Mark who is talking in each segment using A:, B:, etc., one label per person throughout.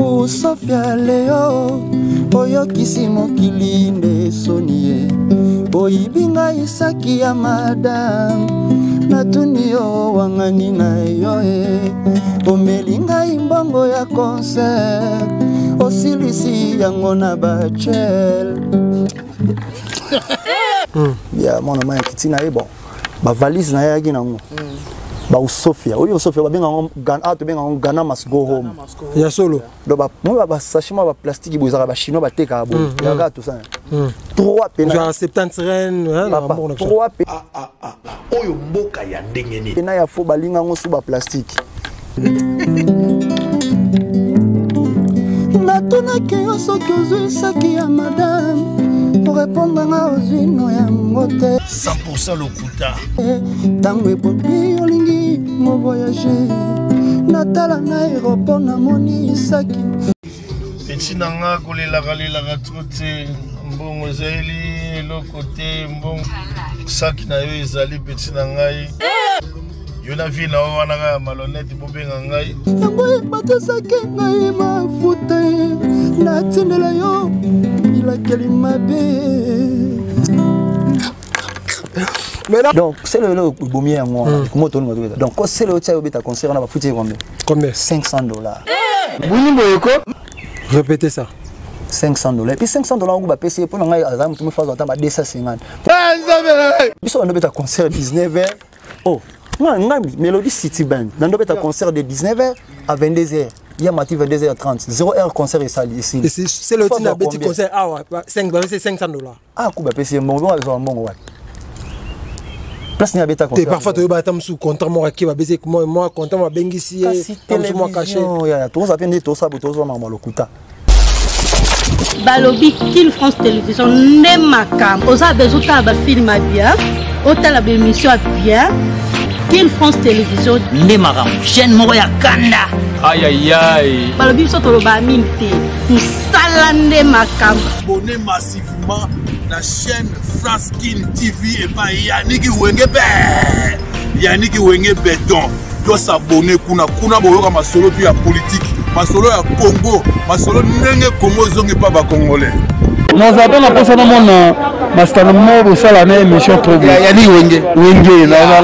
A: Bou Sofia Leo Oyo kisi mokili nde sonie Oibinga isaki ya madame Natuni yo wangani na yo Omelinga imbongo ya concert Osilisi yango na bachel Ya mwana maya kitina bon ba valise na yaki nango ba Sofia oyo Sofia ba benga Ghana to benga Ghana must go home
B: ya solo
A: do ba ba sachima ba plastique bozaka ba chinois ba teka bo ya ga tout ça 3 pena
B: genre 70 reines la mort
A: 3
C: oyo mboka ya ndenge ni
A: pena ya fo balinga ngo su ba plastique natuna ke yo soki ozwi saki ya madame pour répondre aux unes ya moté
C: 100% lokuta
A: tango epopi olingi mo voyager natala na aéroport na moni saki
C: petit nanga kolela trote mbongo zeli lokote mbongo saki na yo ezali petit nangai yo na vie na wana ga malhonnête bobenga ngai
A: yango batesaki ngai mafuta natindela yo ilakeli mabe. Donc c'est le bomier moi comment tourne donc c'est le tchao beta concert on va foutre combien $500. Buni boyoko
B: répétez ça
A: $500 et puis $500 on va payer pour ngai azam tu me fais autant 250 biso on beta concert 19h oh non Melody City Band on beta concert de 19h à 22h. Il y a Mati 22h30, 0h concert et ça ici.
B: C'est le titre de petit concert. Ah ouais, c'est $500.
A: Ah, coup c'est bon, on va bon ouais. Place ni abeta concert.
B: Parfois tu vas tam sous content moi qui va baiser moi content moi bengisi
A: comme moi caché. Ya tout ça vient tout ça pour tout ça maman lokuta.
D: Balobi Kin France Télévision ne makam. Oza bezuta ba film bien. Hôtel ba émission bien. Kin France Télévision ne makam. Chaîne moya kanda.
E: Aïe aïe aïe.
D: Balobi so toloba minte. Musalande makam.
C: Abonnez massivement la chaîne France Kin TV et pas Yannick Wenge Béton. Doit s'abonner kuna boyoka masolo puis ya politique, masolo ya Congo, masolo ndenge Congo zongi pas ba congolais.
F: Nous avons la personne mon master mo sala na émission trop bien.
A: Yannick Wenge na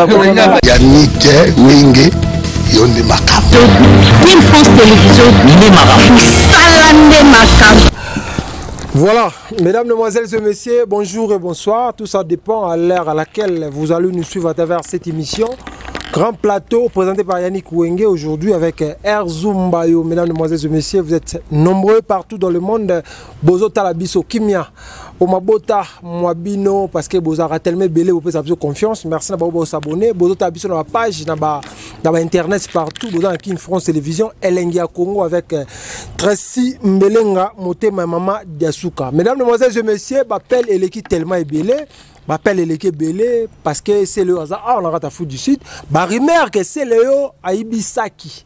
C: Yannick Wenge yonde makam.
D: Kin France Télévision ne makam. Musalande makam.
B: Voilà, mesdames, mesdemoiselles et messieurs, bonjour et bonsoir. Tout ça dépend à l'heure à laquelle vous allez nous suivre à travers cette émission. Grand plateau présenté par Yannick Wenge aujourd'hui avec Erzoum Bayo. Mesdames, mesdemoiselles et messieurs, vous êtes nombreux partout dans le monde. Bozo Talabiso, Kimia, Omabota, Mwabino, parce que Bozo a tellement belé, vous pouvez avoir confiance. Merci de s'abonner. Bozo Talabiso dans la page, dans Internet partout. Bozo en Kin France Télévision, Elengia Congo avec Tracy Mbelenga, Motema Mama Diasuka. Mesdames, mesdemoiselles et messieurs, m'appelle Eleki tellement belé. M'appelle Eleke Belé parce que c'est le hasard. Ah, on a raté à foutre du sud. Bah, remarque, c'est le Aibisaki.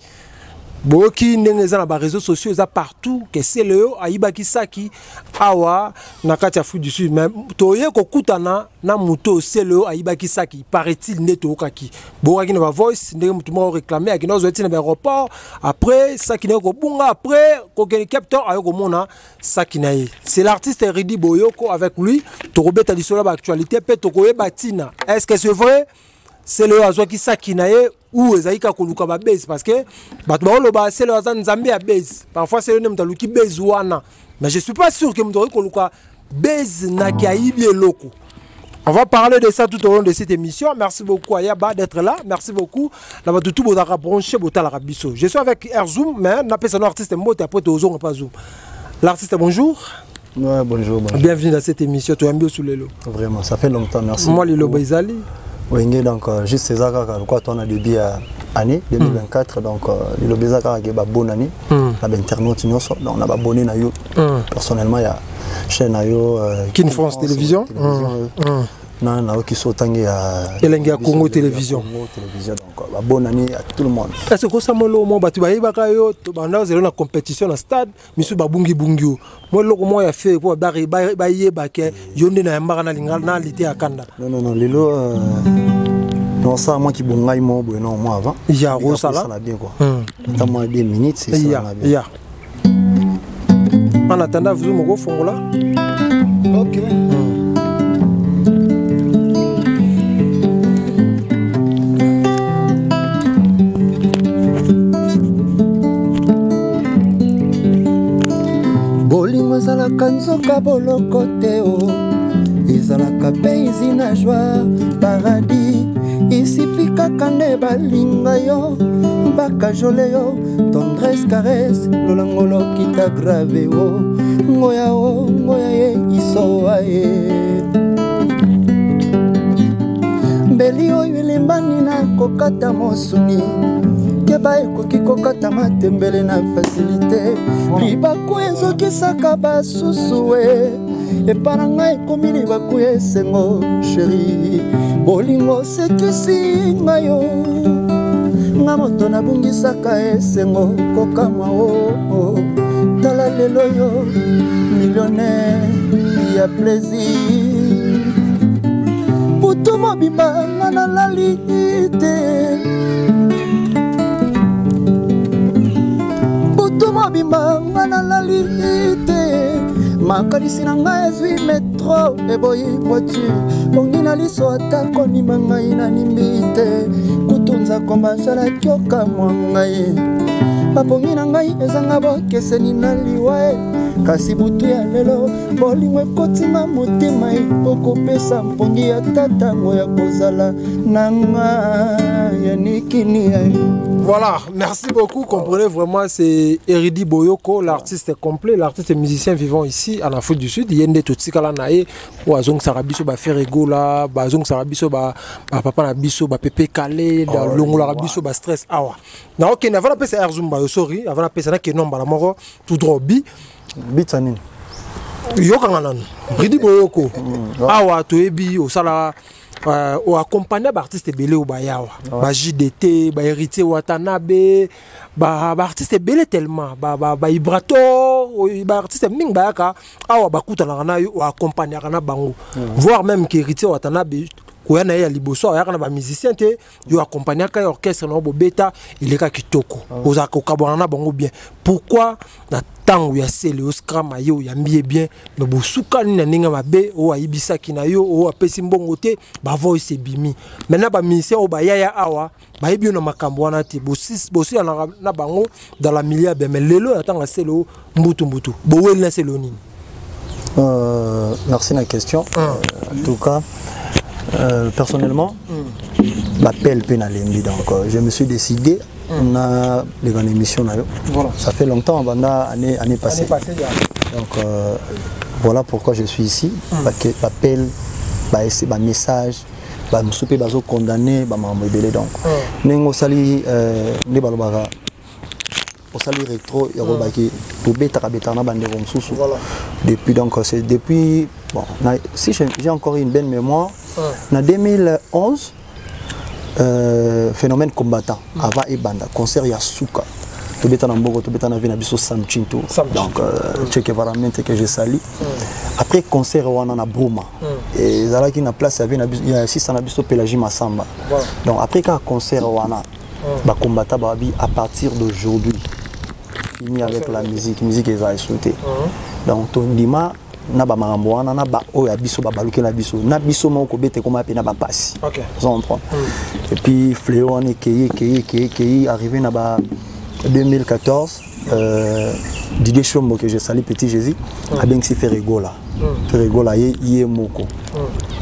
B: Boki n'engagez dans les réseaux sociaux, ça partout. Que c'est le Aibakisaki. Awa, nakati à foutre du sud. Mais toye kokutana na muto c'est le Aibakisaki. Paraît-il neto kaki. Boki n'a pas voice, n'est pas tout le monde réclamé. Aki n'a pas été dans l'aéroport. Après, ça qui n'est pas bon. Après, koke capteur ayoko mona. C'est l'artiste Ridi Boyoko avec lui. Torobé t'a dit sur l'actualité. Peut tokoye batina. Est-ce que c'est vrai? C'est le hasard qui s'akinaye ou Ezaïka Koluka ba base parce que c'est le hasard Nzambe à base. Parfois c'est le nom de base wana. Mais je suis pas sûr que Mdori Koluka base na kiaibi loko. On va parler de ça tout au long de cette émission. Merci beaucoup Ayaba d'être là. Merci beaucoup. Là va tout botara branché botala rabiso. Je suis avec Erzoum mais n'a pas son artiste mot après tu ozon pas zoom. L'artiste bonjour.
A: Ouais, bonjour.
B: Bienvenue dans cette émission. Tu es bien sous les lots.
A: Vraiment, ça fait longtemps. Merci.
B: Moi Lilo Baizali.
A: Wenge donc juste ces accords quoi on a début année 2024 donc le bezaka qui ba bonne année la internaute nyonso donc on a abonné na yo personnellement il y a chaîne na yo
B: Kin France Télévision
A: non na qui sotangi ya
B: Elengia Congo Télévision
A: donc bonne année à tout le monde
B: est-ce que ça molo mo batu ba yibaka yo to banda zelo na compétition na stade misu ba bungi bungio mo loko mo ya fait pour ba yeba ke yonde na mbaka na linga na lité akanda
A: non lelo non ça moi qui bongai mo non moi avant
B: il y a Rosala
A: ça bien quoi dans moins 2 minutes c'est ça
B: ya En attendant, vous me refondez là. Ok.
A: Bolingo ezalaka nzoka boloko te o ezalaka peizi na joie paradis isifi kaka nde balinga yo bakajole yo tendresse caresse lolango lokita grave o ngoya ye isowa ye mbeli oyo elembani na kokata mosuni keba ekoki kokata matembele na facilité libaku ezokisaka basusu e epa na ngai ekomi libaku esengo sheri bolingo sekisi ngai yo nga moto nabungisaka esengo kokamwa o tala lelo yo millionnaire ya plaisir butu mobimba nga nalali te mobimba nga nalali te makanisi na ngai ezwi metro eboyi voiture bongi na liso ata konima ngai nanimbi te kutunza komba zalaki okamwa ngai bapongi na ngai ezanga bokeseni na liwa kasi butu ya lelo bolingo ekotima motema okopesa mpongi ya tatango ya kozala na ngai ya nikini ya.
B: Voilà, merci beaucoup. Comprenez vraiment, c'est Eridi Boyoko, l'artiste complet, l'artiste musicien vivant ici en Afrique du Sud. Il y a des Totsikala Nae, ou Azong Sarabiso, Ferregola, Bazong Sarabiso, Papa Nabiso, Pepe Kale, Longo Larabiso, Stress Awa. Na ok, avant d'appeler ça Erzumba, sorry, avant d'appeler ça que non, Balamoro, tout droit,
A: Bitanin.
B: Yokanganan, Eridi Boyoko, Awa, Toebi, Osala. O accompagné d'artistes belé ou bayawa ba JDT ba héritier Watanabe ba artiste belé tellement ba Ibrato ba artiste ming bayaka awa bakuta na yo o accompagner na bango voire même que héritier Watanabe ko yana ya liboso ya kana ba musicien te yo accompagner ka orchestre no bo beta il est ka kitoko oza ko kabona na bango bien pourquoi na tango ya sele o scram ayo ya mbie bien me bosuka ni na ninga mabe o ayibisa kina yo o apesi mbongo te ba voice bimi maintenant ba musicien o ba yaya awa ba yebi na makambo wana te bosi na bango dans la milieu be mais lelo atanga sele mbutu bo wel na sele nini.
A: Merci la question. En tout cas personnellement m'appelle Penalembi donc je me suis décidé on a les grandes émissions voilà. Ça fait longtemps année passée donc voilà pourquoi je suis ici m'appelle bah message bah me souper bazo condamné bah m'embêter donc nengo sali ne balobara au sali rétro et robaki pour beta kabetana bande romsusu depuis donc c'est depuis bon si j'ai encore une belle mémoire en 2011 phénomène combattant avant et banda concert Yasuka to beta nambogo to beta na vina biso Samchinto donc check vraiment que je sali après concert wana na Bruma et zala qui na place il y a 600 na biso Pelagie Masamba donc après qu'un concert wana ba combattant babi à partir d'aujourd'hui fini avec la musique est sauté donc ton dima na ba marambo wana na ba oya biso ba baluke na biso moko bete koma pe na ba passe vous comprenez et puis Fléau on est qui arrivé na ba 2014 Didier Chombo que j'ai sali petit Jésus a bien si Ferregola yé moko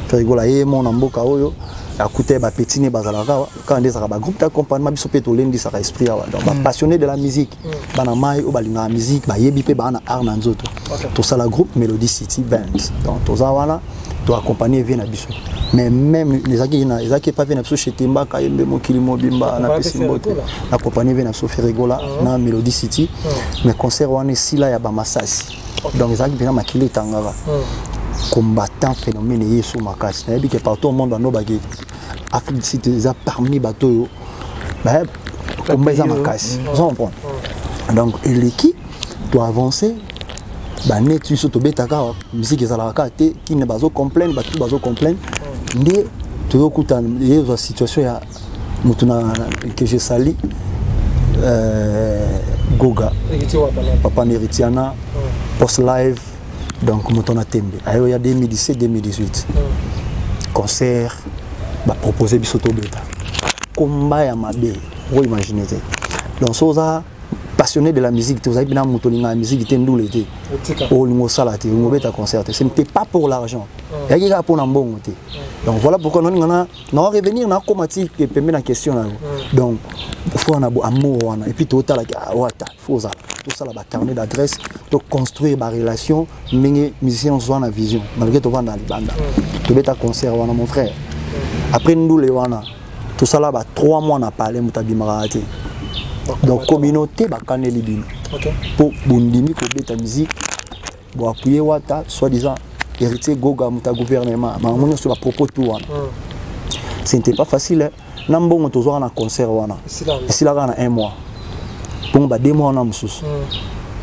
A: Ferregola yé mon mboka oyo écouter ba petine bazalaka quand des ba groupe d'accompagnement biso pe to lendi sa esprit donc ba passionné de la musique bana mai o balinga musique ba yebi pe bana art na nzoto to ça la groupe Melody City Band donc to za wana to accompagner vient biso mais même les aki pas vient biso chez Temba ka yembe mokili mobimba na pesimbote accompagner vient biso Ferregola na Melody City mais concert wana si là ya ba Masasi donc les aki bien makili tangara combattant phénomène yesu makasi na que partout au monde dans nos baguettes Afrique du Sud déjà parmi bateau bah combat makasi vous comprenez donc l'équipe doit avancer bah net sur to betaka musique ezalaka te qui ne bazo complain batu bazo complain ndé to kuta yezo situation ya mutuna que je sali Goga papa Neritiana post live donc moto na tembe ayo ya 2017 2018 concert ba proposer biso to beta combat ya mabe vous imaginez donc soza passionné de la musique tu avez bien moto linga musique était ndoule té o lingo salate lingo beta concert ce n'était pas pour l'argent ya ki ka pour na mbongo té donc voilà pourquoi nous na revenir na comati que permet la question là donc faut na amour wana et puis total la wata faut ça tout ça là carnet d'adresse to construire ba relation mingi musicien soit na vision malgré to vanda libanda to beta concert wana mon frère après ndoule wana tout ça là 3 mois na parler mutabimara té donc communauté bakaneli bino pour bundimi ko beta musique bo appuyer wata soi-disant héritier goga muta gouvernement mamonyo sur la propos tout wana c'était pas facile nambongo tozo na concert wana ici là na 1 mois bon ba 2 mois na mususu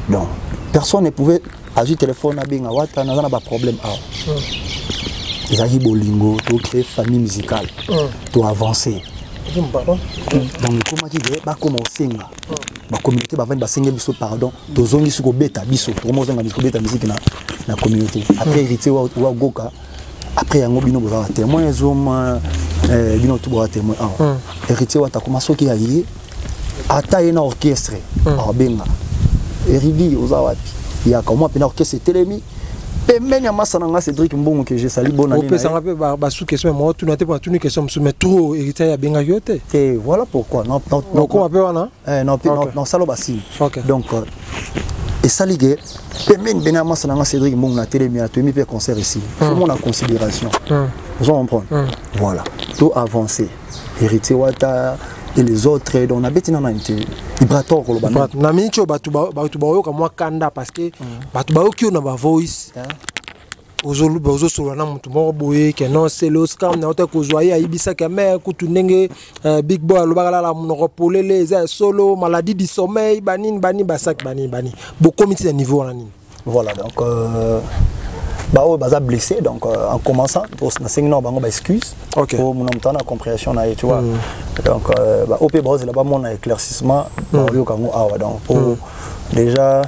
A: donc personne ne pouvait agir téléphone na binga wata na ba problème ezaki bolingo to créer famille musicale to avancer donc comment dire ba comme osenga ba communauté ba vendre ba senga biso pardon tozongi suko beta biso to mo zenga biso beta musique na communauté après héritier wa goka après yango bino boza témoin zoma bino to boza témoin héritier wa ta commencer ki yayi ata na orchestre benga eridi ozawapi ya comment pena orchestre telemi pemeni ya masana nga Cédric Mbongo que j'ai sali bonne année.
B: Ça rappelle ba sous question moi tout n'était pas une question mais trop héritier ya benga yote.
A: Et voilà pourquoi non
B: comment appelle wana
A: non salo basi. Donc et salige pemeni bena masana nga Cédric Mbongo na télé mi a temi pe concert ici. Tout monde en considération. Vous comprenez? Voilà, tout avancer. Héritier wata et les autres donc on a bêti na été vibratoire ko lobana
B: na mincho batu ba yo ka moi kanda parce que batu ba yo ki na ba voice ozo solo na mutu moko boye ke non c'est le scam na ote ko joyer ayibisa ka me kutu ndenge big boy lobaka la monoko polele za solo maladie du sommeil bani basak bani bo comité de niveau na nini
A: voilà donc bah on baza blessé donc en commençant pour na singno bango ba excuse pour mon temps na compréhension na tu vois donc bah op base là-bas mon éclaircissement yo kango awa donc pour déjà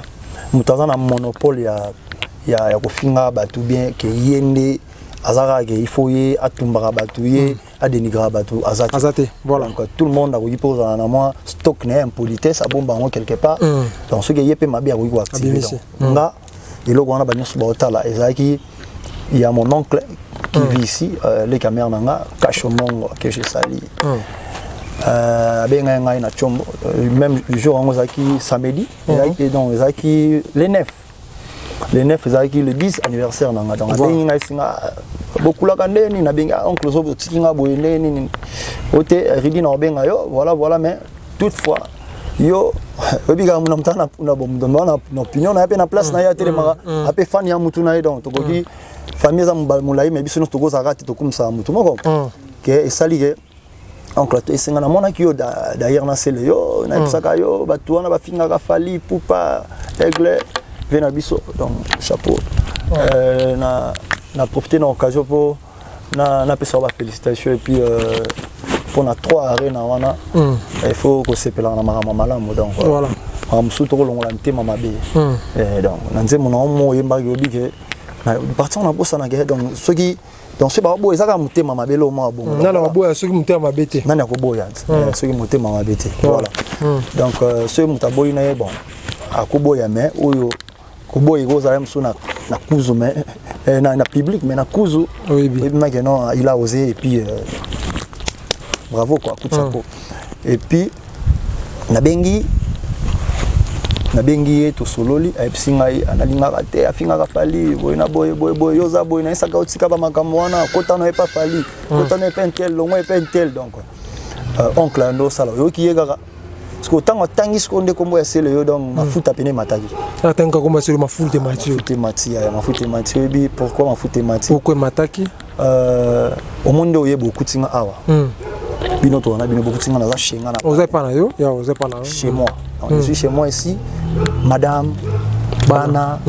A: mutaza na monopole ya ko finga batu bien que yende azara que il faut y atumbara batu ye a dénigrer batu azate
B: voilà
A: donc tout le monde a qui pose na moi stock né impolitesse a bomba quelque part donc ce que yepé mabi a ko activer donc nga et là on a bagné sur botala ezaki il y a mon oncle qui vit ici les caméras nanga Kachomongo que j'ai sali benga ngai na chombo même jour on ezaki samedi et donc ezaki les 9 ezaki le 10 anniversaire nanga donc benga ngai singa beaucoup la kandeni na benga oncle zo tikinga boyendeni ote ridi na benga yo voilà mais toutefois yo obiga muna mtana na bomdo na opinion na pe na place na ya telemara ape fan ya mutu na donc tokoki famille za mulai mais biso to goza rate to kumsa mutu moko ke esali ke oncle to esenga na mona ki yo derrière na sele yo na pisaka yo batu wana ba finga ka fali pupa aigle vena biso donc chapeau na profiter de l'occasion pour na pesa ba félicitations et puis pour na 3 arènes wana il faut que se pela na marama malamu donc voilà am suto longola ntema mabe donc nanze mona mo yemba yobi ke na partir na bossa na donc ceux qui donc c'est ba bo ezaka mutema mabe lo mo bon
B: na na bo ceux qui mutema mabe te
A: na ko boya ceux qui mutema mabe te voilà donc ceux mutaboyi na bon akoboya mais oyo koboyi goza msu na kuzu mais na public mais na kuzu oui mais non il a osé et puis bravo quoi coup de chapeau et puis na bengi to sololi epsingai analinga te afinga ka fali boyna boy yoza boyna isaka otika ba makambo wana kota no epa fali kota no pentel longo pentel donc oncle ando sala yo ki yega parce que tant tangi ce qu'on de kombo esele yo donc mafuta pene mataki
B: atanga kombo esele mafuta
A: mati bi pourquoi mafuta mati
B: pourquoi mataki
A: au monde oye beaucoup tinga awa bino to na bino beaucoup tinga na za shenga na
B: oza pa na yo ya oza pa na
A: chez moi donc je suis chez moi ici madame bana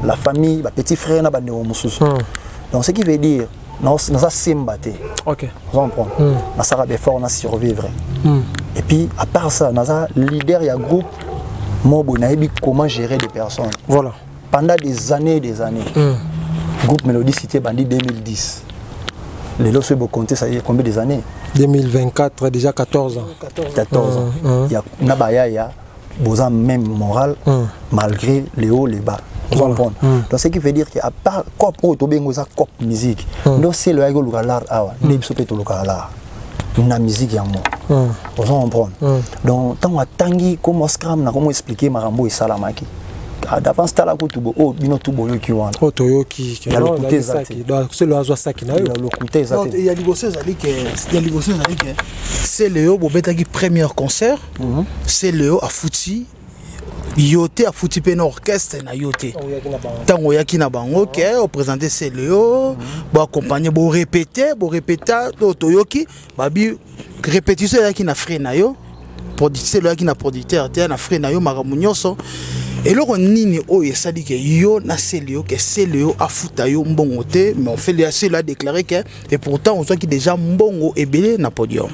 A: la famille ba petit frère na bande mususu donc ce qui veut dire na za simbate
B: OK
A: vous comprenez na sara be fort na survivre et puis à part ça na za leader ya groupe mobo na ebi comment gérer des personnes
B: voilà
A: pendant des années et des années. Groupe Mélodie Cité Bandit 2010. Les lots, vous comptez, ça y est combien des années?
B: 2024, déjà 14 ans.
A: 14 ans. Il y a Nabaya, il y a Bozan même moral, malgré les hauts, les bas. Vous comprenez? Donc, ce qui veut dire qu'à part cop cop musique, donc c'est le ego l'art, les sopéto l'art. La musique, il y a un mot. Vous comprenez? Donc, tant que tangi, comment scram, comment expliquer Marambo et Salamaki. D'avance, tu as la coutubo, oh, bino tubo yoki wan.
B: Oh, toyoki,
A: il y a le côté zaki.
B: C'est le hasard ça qui n'a eu.
A: Il y a le côté zaki.
G: Il y a les bosses que c'est le haut, qui premier concert, c'est le haut à Fouti. Yoté a foutu un orchestre na yoté. Tango yaki na bango ok, on présentait c'est le haut, bon accompagner, bon répéter, toyoki, babi répétition yaki na frère na yo. C'est le qui na producteur, na frère na yo maramunyoso. Et là, on nini oh et ça dit que yo na Célio que Célio a foutu yo mbongo te, mais on fait les assez là déclarer que et pourtant on soit qui déjà mbongo et belé na podium.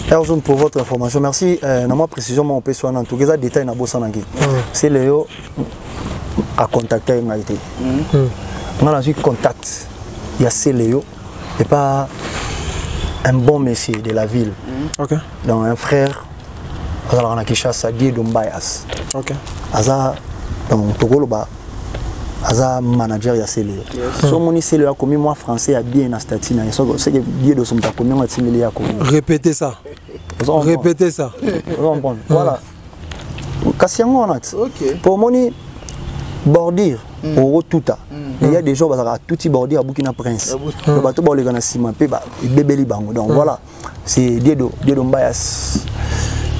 A: Erson pour votre information, merci. Dans ma précision, on peut soigner en tout cas détail na bosanangi. Célio a contacté Ngaïté. On a eu contact. Il y a Célio et pas un bon monsieur de la ville.
B: Ok.
A: Donc un frère. On a Kishasa Dieu Dombayas.
B: Ok.
A: Aza donc Togoloba. Aza manager ya Célio. So moni Célio a commis moi français a bien na statina. C'est que Dieu de son ta commis moi Célio a commis.
B: Répétez ça. Répétez ça.
A: Voilà. Kassiango onat. OK. Pour moni bordir au tuta. Il y a des gens à tout bordir à Burkina Prince. Le bateau bon les gars na ciment pe ba bébeli bango. Donc voilà, c'est Dieu Dombayas.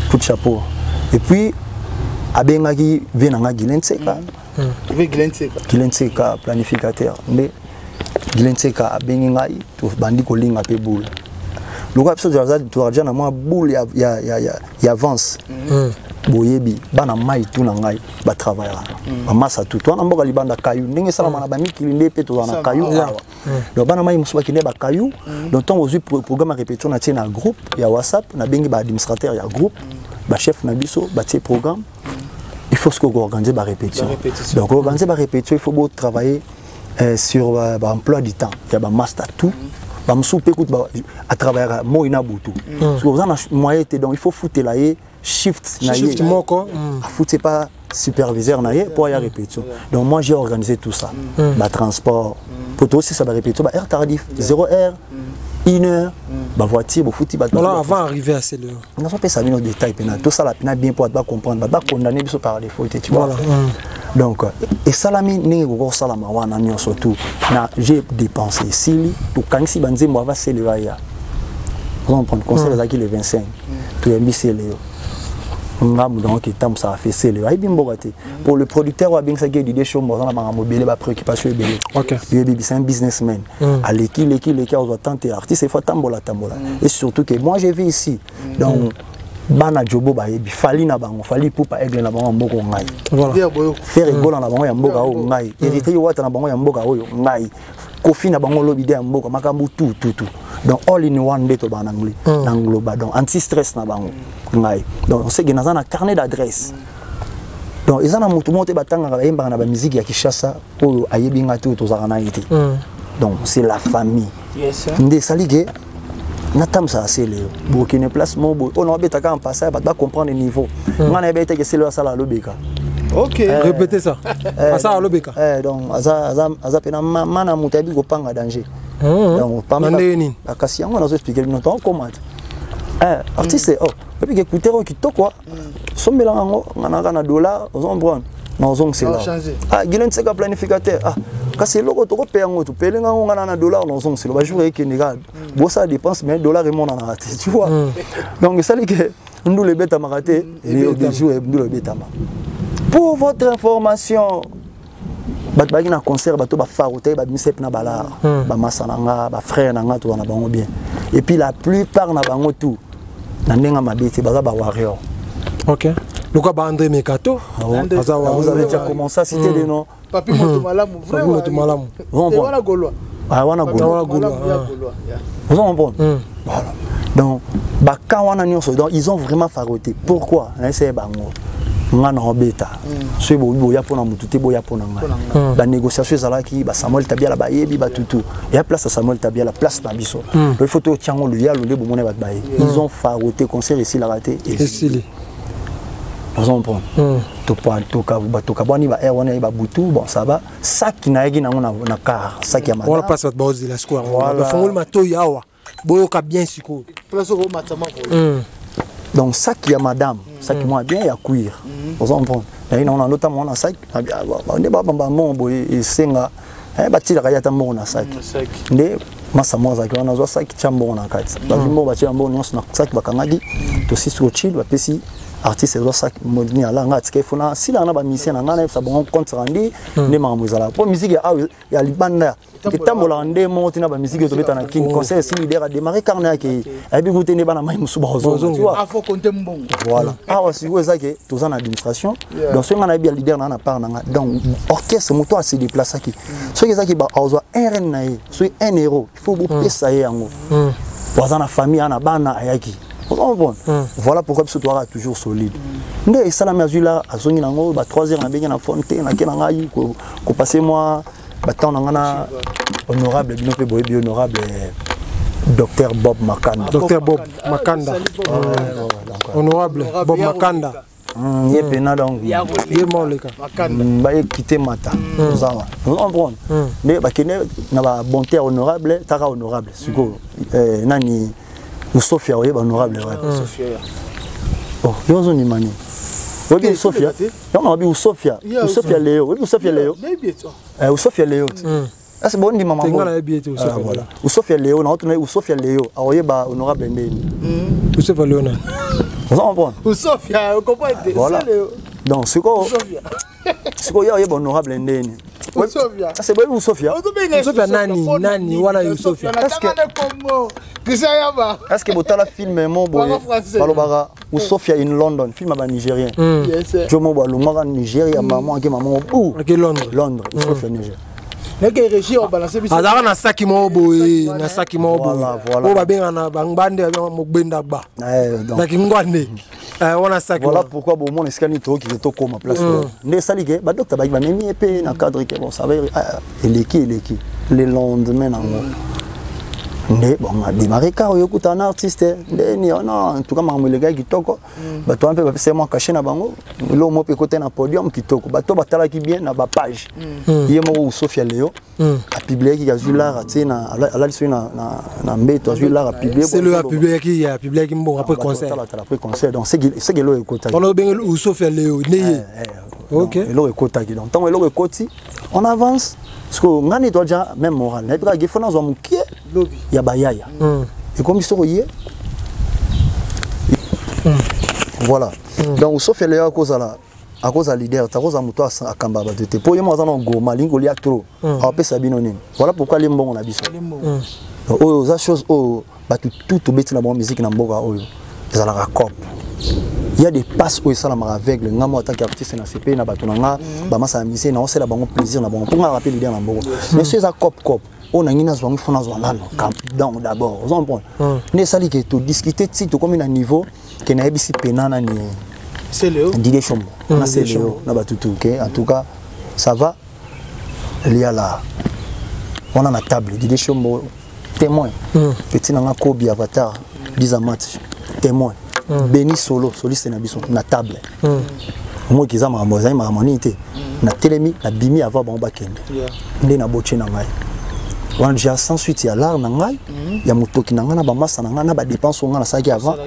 A: Coup de chapeau. Et puis, Abengaki vient à Gilenseka. Gilenseka, planificateur. Mais Gilenseka, Abengai, tout bandit colling à Péboul. Le gars, tu as dit, moi, boule, il avance. Boyebi, bana mai tout na ngai, ba travailler. Ba massa tout. Toi, na mboka libanda kayu. Ndenge sala mana ba mikilinde pe to na kayu. Donc bana mai musuba kine ba kayu. Donc tant aux programme répétition na tien na groupe, ya WhatsApp, na bengi ba administrateur ya groupe, ba chef na biso, ba tie programme. Il faut ce qu'on organise ba répétition. Donc organiser ba répétition, il faut beau travailler sur ba emploi du temps. Il y a ba master tout. Ba musu pe écoute à travailler mo ina butu. Parce que vous en moyen donc il faut foutre là shift
B: moko
A: c'est pas superviseur naie pour y répétition. Donc moi j'ai organisé tout ça. Bah transport pour toi aussi ça va répétition, bah heure tardif 0 heure 1 heure, bah voiture, bah foutu bah
B: voilà avant d'arriver à Célio.
A: On a pas ça dans détail pénal. Tout ça là pénal bien pour pas comprendre, bah condamner biso par défaut tu vois. Donc et salami ningi ko salama wana nyo surtout na j'ai dépensé si pour quand si banze moi va Célio ya. On prend conseil là qui le 25. Tu es mis Célio. Donc ça a fait Célio. Pour le producteur ou bien ça qui dit des choses moi on a mobile ba préoccupation belé. OK. C'est un businessman. À l'équipe on tenter artiste il faut tambola. Et surtout que moi je vis ici. Donc bana jobo ba yebi fali na bango fali pupa aigle na bango mboko ngai. Voilà. Faire rigolo na bango ya mboka o ngai. Hériter wata na bango ya mboka oyo ngai. Kofi na bango lobi de mboka makambu tout. Donc all in one day to ba nangli. Nangloba donc anti stress na bango ngai. Donc on sait que dans un carnet d'adresse. Donc ils en a mutu monte batanga ba yemba na ba musique ya Kishasa oyo ayebi ngati to zakana yiti. Donc c'est la famille. Yes sir. Ndé salige Natam ça c'est le Burkina place mon boy. On a betaka en passage ba comprendre le niveau. Ngana beta que c'est le sala lobeka.
B: OK, répétez ça. Ça lobeka.
A: Donc aza pena mana mutabi go panga danger. Donc pas mal. Akasi yango nazo expliquer non temps comment. Artiste oh, et puis écouter qui to quoi. Sombela ngo ngana na dollar, on prend. Non on c'est là. Ah, Gilen c'est ka planificateur. Ah, kasi loko to ko payer ngo to payer ngo ngana na dollar non on c'est le jour qui négal. Bon ça dépense mais dollar et mon en raté, tu vois. Donc ça dit que nous les bêtes à raté et les jours nous les bêtes à. Pour votre information, bat na concert bato ba farote ba misep na bala ba masananga ba frère nanga to na bango bien. Et puis la plupart na bango tout na ndenga mabete baza ba warrior.
B: OK. Luka ba André Mekato,
A: vous avez déjà commencé à citer des noms.
G: Papi Motumalamu, vrai
B: Motumalamu.
G: Wana Gaulois.
A: Ah wana Gaulois. Vous comprenez? Voilà. Donc ba kawana nyonso donc ils ont vraiment faroté. Pourquoi? C'est bango. ngana obeta so boya pona mutu te boya pona nga ba négociation ezalaki ba Samuel Tabiala ba yebi ba tutu ya place à Samuel Tabiala place na biso le photo tiango le ya le bomone ba baye ils ont faroté concert ici la raté et stylé nous on prend to ka bani ba air wana ba butu bon ça va sac na yegi na car sac ya madame
B: on passe ba bozi la square ba fongol mato yawa boyo ka bien siko
G: place au matama
A: donc sac ya madame sac moi bien ya cuir nous on prend et on a notamment un sac on est ba mon boy et senga ba tila ka yata mo na sac nde masa moza ki wana zo sac chambo na kati ba bimbo ba chambo nyonso na sac ba kangadi to siso chill ba pesi artiste zo sac modini ala ngati ke fona sila na ba musicien na ngana sa bon compte randi ne ma muzala po musique ya libanda ke tambola ndé monti na ba musique to beta na kin concert si leader a démarré carnet ke abi goûter ne bana mai musuba zo tu vois
G: il faut compter mbongo
A: voilà ah si vous ezaki to za na administration donc ce ngana bi leader na part na donc orchestre moto a se déplacer ki ce que ezaki ba ozo RN na ye so 1 euro il faut vous pesa yango wazana famille ana bana ayaki. Voilà pourquoi ce toit est toujours solide. Mais ça la mesure là, à zone nango, 3 heures na bien na fontaine, na kenanga yi ko passer moi, temps na honorable, bien honorable docteur Bob Makanda.
B: Docteur Bob Makanda. Honorable Bob Makanda.
A: Il est pena donc.
B: Il est mort le cas.
A: Bah quitter Mata. Ça va. On comprend. Mais bah kene na ba bonté honorable, tara honorable. Suko nani ou Sofia oui honorable ouais. Sofia. Oh, ils ont une manie. Oui, Sofia. Non, on a vu Sofia. Sofia Léo. Oui, Sofia Léo. Ou Sofia Léo. Ah c'est bon dit maman. Voilà. Ou Sofia Léo, on a retenu ou Sofia Léo. Ah oui bah honorable ndeni.
B: Ou Sofia Léo.
A: Vous comprenez?
G: Ou Sofia, vous comprenez?
A: Voilà. Donc c'est quoi? C'est quoi il y a honorable ndeni.
G: Sofia.
A: Ah c'est bon ou Sofia?
B: Sofia nani wana yo Sofia.
A: Est-ce que vous avez un film ou Sofia in London, film à Nigérien? Je me vois le Nigeria, maman qui maman où? Londres, Sofia Niger.
B: Azara na saki mo boy, na saki mo boy. O ba benga na bangbande mo gbenda ba. Na kingwande. Wana saki.
A: Voilà pourquoi bon mon escalier to qui to comme place. Ne salige ba docteur ba memi épée na cadre que bon ça va eleki le lendemain na mais bon on a démarré car yo kuta na artiste ndeni non en tout cas mamu le gars kitoko bato un peu c'est moi caché na bango lo mo pe côté na podium kitoko bato batala ki bien na ba page yemo Sofia Léo a publié qui a vu là raté na ala liso na mbeto a vu là a publié
B: c'est le a publié qui bon après concert
A: donc c'est que lo ekota
B: on a bien ou Sofia Léo né OK
A: lo ekota qui donc tant lo ekoti on avance parce que ngani doit déjà même moral na bra gefona zo mukie ya bayaya et comme ils yé voilà donc Sofia Léo à cause à leader ta cause à muto à kamba ba te po yemo za no goma lingo lia trop a pesa bino nini voilà pourquoi les mbongo na biso oh za chose oh ba tout beti na bon musique na mboka oyo za la cop il y a des passes où ça la mara aveugle ngamo en tant qu'artiste na CP na bato na ba masa musicien na on c'est la bon plaisir na bon pour nga rappeler leader na mboka mais c'est ça cop on a une zone fona zone donc d'abord on comprend ne sali que to discuter si to comme un niveau que na ebisi penana ni
G: c'est Léo
A: Didier Chombo na c'est Léo na batutu OK en tout cas ça va il y a là on a la table Didier Chombo témoin petit nanga Kobi Avatar 10 match témoin Béni solo soliste na biso na table moi qui za ma moza ma manité na telemi na bimi avant bon bakende ndé na boche na ngai wan j'ai sans suite ya l'art na ngai ya mutoki na ngai na ba massa na ngai na ba dépense nga na saki avant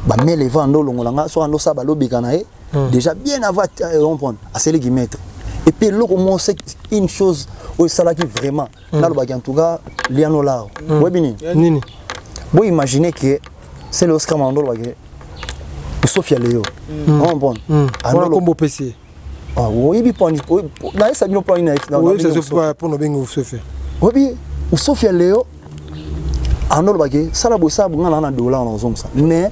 A: ba mele vando longola nga so ando sa ba lobika na e déjà bien avant on prend à celle qui mettre et puis là comment c'est une chose où ça là qui vraiment na lo ba en tout cas liano l'art webini
B: nini
A: vous imaginez que c'est l'Oscar Mandolo Sofia Léo on prend
B: on combo PC
A: ah oui bi pour na ça bien pour une
B: oui c'est pour no bengo Sofia
A: oui ou Sofia Léo anolo bagé sala bo sa bunga na dollar na zomsa mais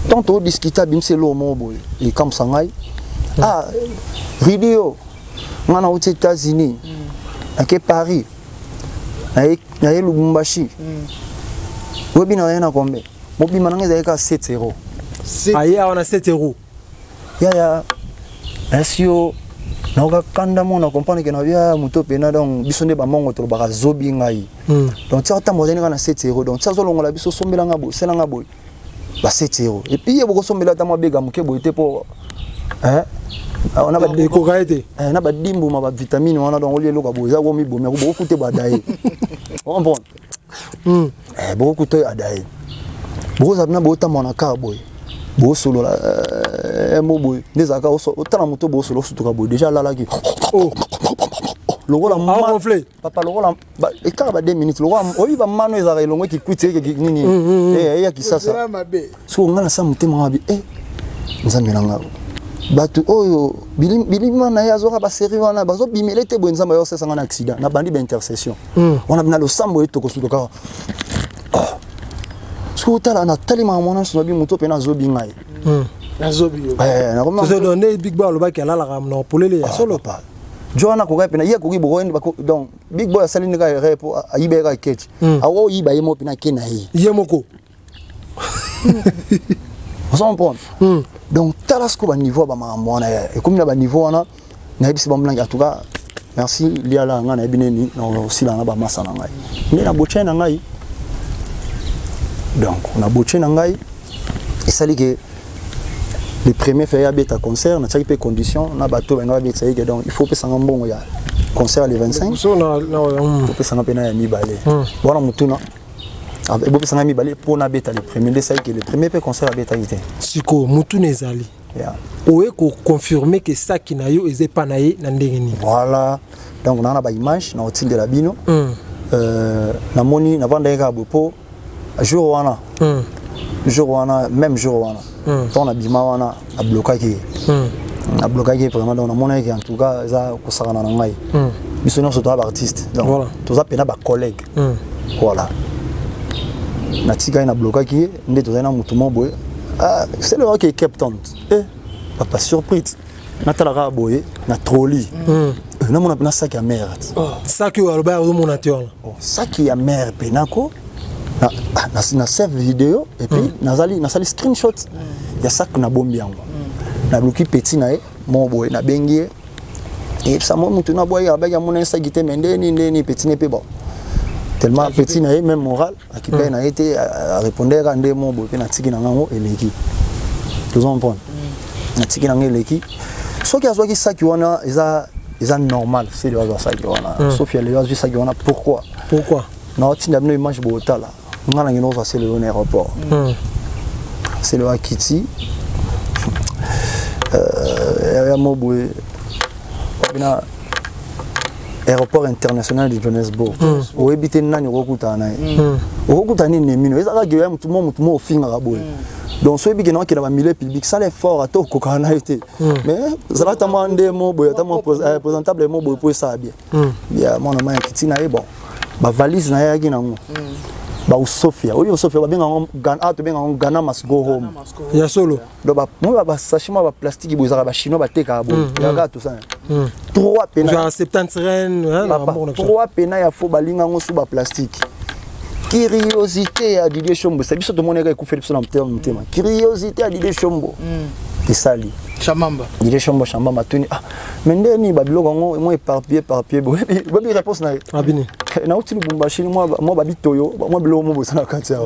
A: tant on discuter bim c'est lo mo boy et comme ça ngai ah Rio ngana aux États-Unis à Paris na Lubumbashi webi na yana combien mobi mananga za ka 7 €.
B: Ah, on a 7 €.
A: Ya Nasio na kanda mona comprendre que na via muto pena donc biso nde ba mongo to ba zobi ngai donc tia ta modèle na 7 euros donc tia zolongo la biso sombela ngabo selanga boy ba 7 euros et puis yebo ko sombela ta mo bega muke boy te po on a ba
B: de cocaïne
A: na ba dimbu ma ba vitamine wana donc olielo ka boza ko mi bomé ko bo kute ba dai on bon bo kute adai bo za na bo ta mona ka boy bo solo la mo boy ndezaka otala moto bo solo sutuka boy déjà là qui le rôle en gonflé papa le rôle et quand ba 2 minutes le rôle oyi ba mano ezaka elongo ki kwite ki nini ya ki sasa so ngana sa mutema mabi nzambe nanga batu oyo bilima na ya zoka ba série wana bazo bimele te bo nzamba yo sesa ngana accident na bandi ba intercession on a bina le sambo eto ko sutuka Soutala na tellement mon so bi moto pena zobi ngai
G: na zobi
B: na comment se donner big boy le ba ki ala la ramna polele ya solo
A: pas Joana ko pena ya ko ki bo donc big boy sali ni ka repo ayibe ka keti awo yiba yemo pena kena yi
B: yemoko
A: on s'en prend donc talasco ba niveau ba mamona et comme na ba niveau wana na bisi ba mlanga en tout cas merci liala ngana bineni no sila na ba masana ngai ni na bochena ngai. Donc, on a botché Nangai. Et ça dit que les premiers faits à concert, on a des conditions, on a bateau, donc il faut que ça bon, il y a concert les 25. Il faut que ça ait mis balai. Voilà mon tour. Il faut que ça ait mis balai pour na bêta les premiers. C'est que les premiers concert à bêta été.
B: Siko, Moutou Nezali. Où est qu'on confirme que ça qui n'a eu est pas naïe n'andengeni.
A: Voilà. Donc on a une image, on a au de la bino. La moni, on a vendu un bopo. Jour wana même jour wana ton abima wana a bloqué vraiment dans mon en tout cas ça ko sakana na ngai biso no soto ba artiste donc voilà to za pena ba collègue voilà na tika na bloqué ndé to na mutu mo boy c'est le qui est captain papa surprise na tala boy na trolley na mona pena sac à merde
B: sac au alba au mon nateur
A: sac à merde penako na save vidéo et puis nazali screenshot ya ça que na bombi yango na bloki petit na mo boy na bengi et ça mo mutu na boy abaya mon insta gite ndeni petit ne pe bon tellement petit na même moral akipe na été à répondre à ndé mo boy na tiki na ngango eleki tous on prend na tiki na ngeleki so ki azwa ki ça qui wana eza normal c'est le hasard ça qui wana sauf il y a le ça qui wana pourquoi non tu n'as pas image bota là on a une autre c'est le aéroport c'est le Akiti ya mobwe bina aéroport international de Johannesburg o ebite nani okuta na okuta ni nemino ezaka ke ya mutu mo ofinga kaboy donc so ebike na ki na ba milieu public ça l'effort à to kokana été mais ça va demander mobwe ta mo présentable mobwe pour ça bien bien mon nom Akiti na bon ba valise na ya ki na ngo ba Sofia oyo Sofia ba benga Ghana to benga Ghana must go home
B: ya solo
A: do ba mo ba sachima ba plastique bozaka ba chinois ba teka bo ya ga tout ça 3 pena
B: genre 70 reines
A: 3 pena ya fo balinga ngo su ba plastique curiosité à Didier Chombo c'est biso to moneka ekufa biso na mtema curiosité à Didier Chombo esali
G: Chamamba
A: Didier Chombo Chambamba tuni mendeni ba biloko ngo mo éparpillé bo bi réponse na
B: abini
A: na uti Lubumbashi moi ba bitoyo moi bilo mo bosana kantia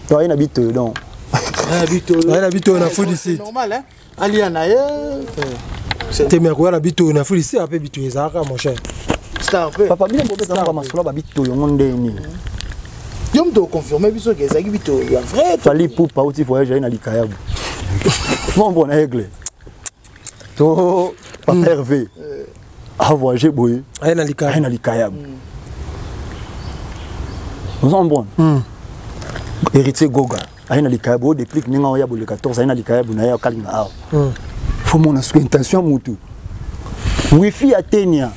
A: to ina bitoyo donc
B: na bitoyo na food ici
G: normal hein alia na ye
B: te me ko na bitoyo na food ici ape bitoyo zaka mon cher
G: star peu
A: papa bien bobe za ba masolo ba bitoyo ngondeni
G: yom to confirmer biso que ça bitoyo ya vrai
A: fali poupa uti voyage na likayabu mon bon aigle to papa Hervé a voyagé boy
B: aina likayabu
A: nous sommes bons héritier Goga aina likayabu depuis que ninga ya bole 14 aina likayabu na ya kalinga awa faut mon intention mutu wifi ya Tenia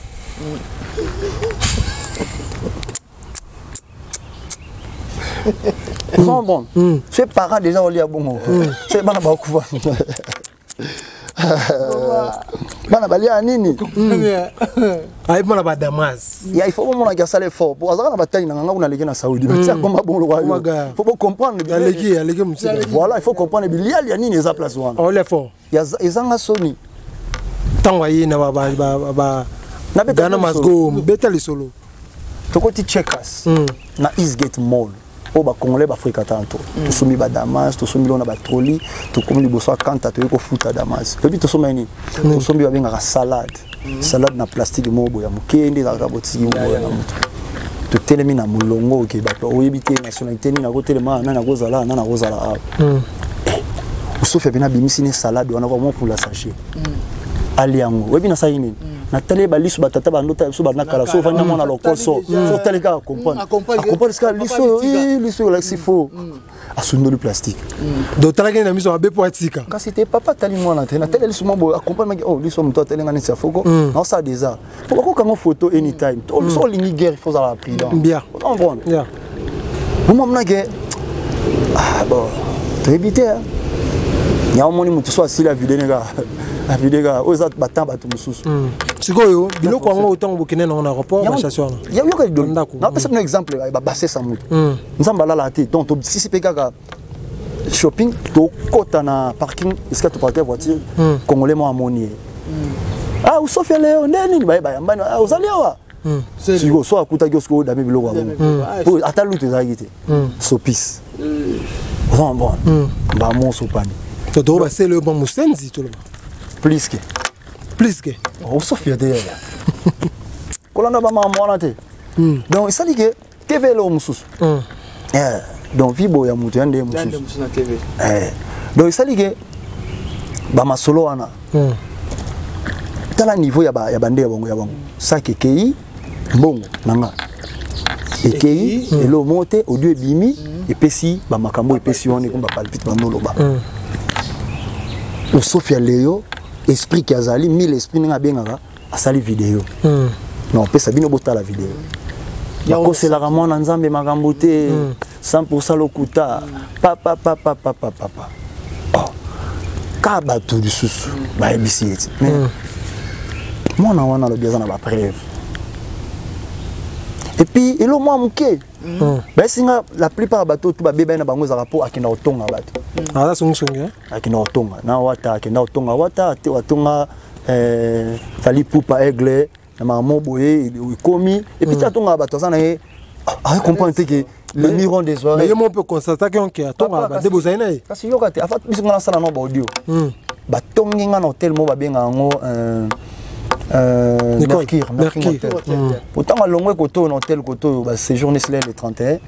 A: nous sommes bons c'est parents déjà on lia bon c'est bana ba kuva bana balia nini
B: ay bana ba Damas
A: ya il faut mona ka sale fort pour azaka na batali na nganga kuna leki na Saudi mais ça comme bon le roi faut pas comprendre
B: bien leki musika
A: voilà il faut comprendre bilia ya nini eza place wana
B: on le fort
A: ya ezanga soni
B: Tanwaye na Ghana must go beta les solo.
A: Tokoti checkers na Eastgate Mall. O ba Congolais ba Afrika tanto. To somi ba Damas, to somi lona ba troli, to komi liboso kanta to ko futa Damas. Pebi to somi ni. To somi ba benga salade. Salade na plastique mobo ya mukende za kaboti mobo ya mutu. To telemi na mulongo ke ba to oyebite nationalité ni na ko telema na kozala na kozala. Usofe bina bimisi ni salade wana ko mo pour la sachet. Aliango. Webi na sayini. Na tele balisu batata bandota so bana kala so fanya mona lokoso so tele ka accompagne ska liso la sifo asundo le plastique
B: do tala ke na miso abe po atika
A: kasi te papa tali mona te na tele liso mo accompagne oh liso mto tele ngani sa foko na ça déjà pourquoi ka ngo photo anytime to so lingi guerre faut la prudent
B: bien
A: on bon
B: yeah
A: moi mna ke bon to éviter ya moni mutu so asila vidéo la vidéo oza batamba tu mususu
B: sikoyo biloko ngo autant bokene na aéroport ba station
A: ya yo ka do na pesa un exemple ba basse sa mutu nzamba la la te donc to si peka shopping to kota na parking est-ce que tu parquer voiture congolais mo amoni ah usofi leo ndeni ba yambani uzaliwa siko so akuta gyosko dame biloko ngo ata lutu za gite so peace bon ba mon so pani
B: to do ba c'est le bon musenzi tout le
A: plus que oh Sophia derrière kolanda ba mama te donc ça dit que TV lo mususu donc vibo ya mutu yande mususu na TV donc ça dit que ba masolo wana tala niveau ya bande ya bongo ça que kei bongo nanga ekei elo monte audio bimi epesi ba makambo epesi woni kumba palpite ba noloba o Sophia Leo esprit qui azali 1000 esprit nga bengaka asali vidéo non pesa bino bota la vidéo yako c'est la ramon nzambe makambo te 100% lokuta papa ka batu lisusu ba ebisi eti mona wana lo biazana ba preuve et puis elo moi muke ba singa la plupart bato tu ba beba na bango za rapport akina otonga bato
B: ala sungunga
A: akina otonga na wata akina otonga wata te watonga fali pupa aigle na mamo boye komi et puis atonga bato sana e a comprendre que le miron des oreilles
B: mais on peut constater que atonga ba de bozaina e
A: parce yo kate afat bisinga na sana no ba audio batongi nga na hotel mo ba benga ngo Mercure. Pourtant, à l'ongwe koto un hôtel koto ba séjourner le 31.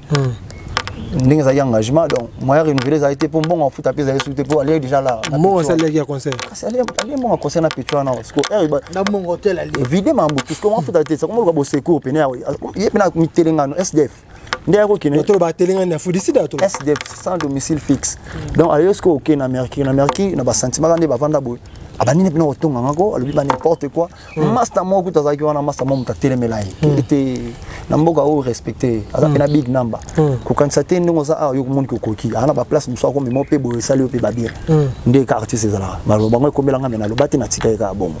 A: Ndenge za engagement donc moi renouveler ça a été pour bon en foot à pesa sous pour aller déjà là.
B: Moi ça les concert.
A: Ça aller mon concert na Petro na parce que
G: na mon hôtel ali.
A: Évidemment parce que comment foot à tête ça comment ba secours pena il pena mi telenga no SDF. Ndeko kine.
B: To ba telenga na foot ici dato.
A: SDF sans domicile fixe. Donc aller jusqu'au OK na Mercure na ba sentiment ngande ba vanda boy. Abanini pena otonga ngako alobi ba n'importe quoi master mo kuta ki wana master mo mutatelemela était na mboka o respecter ala pena big number ko kanisa te ndongo za yo kumoni ko koki ana ba place muso ko memo pe bo sali pe babira nde ka artiste ezala malo bango kombela nga mena lobati na tika ka bongo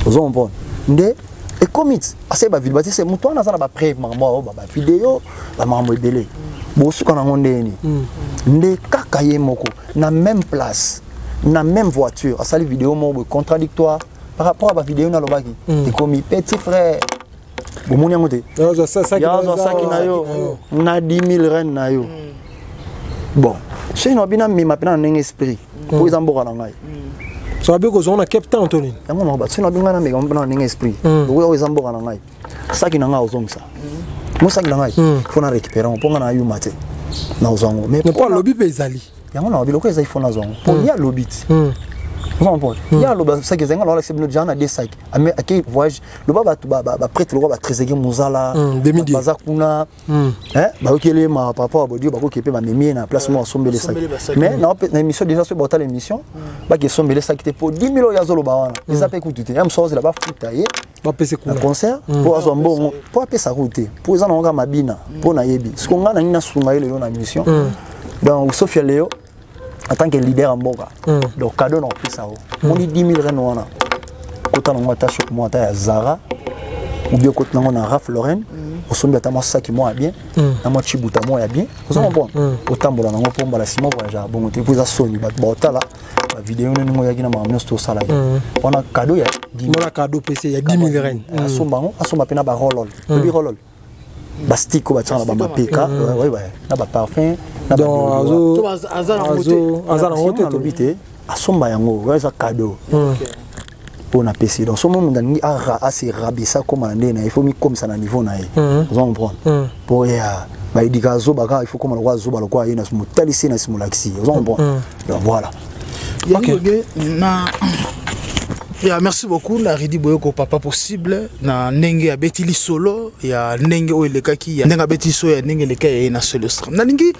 A: ozo mbona nde e commit ase ba vidéo c'est muto na za na ba preuve mambo ba vidéo ba mambo ebele bo suka na ngondeni nde kaka ye moko na même place na même voiture à sali vidéo mo contradictoire par rapport à la vidéo na lobaki et comme petit frère bon mon yangote
B: ya ça
A: qui na yo na 10000 ren na yo bon c'est no bina mi mapena na esprit pour ezamboka na ngai
B: so abi ko zona captain Anthony
A: yango no ba c'est no binga na me ngomba na esprit pour ezamboka na ngai ça qui na nga ozongisa mo ça qui na ngai faut na récupérer on ponga na yo mate na ozongo mais
B: pas lobby pezali
A: yango na biloko eza ifona zongo pour ya lobit on peut ya loba ça que zenga la c'est le jana des sacs aki voyage le baba ba prêtre le ba trésorier muzala baza kuna ba okele ma papa ba dio ba ko kepe ba memi na place mo sombele sacs mais na émission déjà sur botal émission ba ke sombele sacs te pour 10 000 ya zolo ba wana ils appellent écoute am soze là ba futaye
B: ba pese kuna
A: concert pour azo mbongo pour apesa route pour za na mabina pour na yebi ce qu'on a na sunga ile na émission donc Sophia Leo en tant que leader en Boga, donc cadeau non plus ça. On dit 10 000 renouana. Quand on a attaché moi à Zara, ou bien quand on a Ralph Lauren, au sommet de ça qui moi bien, à moi Chibuta moi bien. Vous savez bon. Autant bon on a pour la Simon voyage bon tu peux ça Sony bah là. la vidéo nous yaki na mamno sto sala on a cadeau ya
B: on a cadeau PC il y a 10 000 rennes
A: asomba pena ba rolol bi rolol ba stiko ba tsana ba mapeka ouais na ba parfum na ba azara ngote to bité asomba yango ouais ça cadeau pour na PC donc ce moment ndani assez rabisa comme andé na il faut mi comme ça na niveau na vous comprendre pour ya ba idikazo baka il faut comme le zo ba le quoi ina smutali sina simulaxi vous comprendre donc voilà
G: OK na ya merci beaucoup na Ridi Boyoko papa possible na ndenge ya betili solo ya ndenge o elekaki ya ndenge beti so ya ndenge leka ya na solo stram na ningi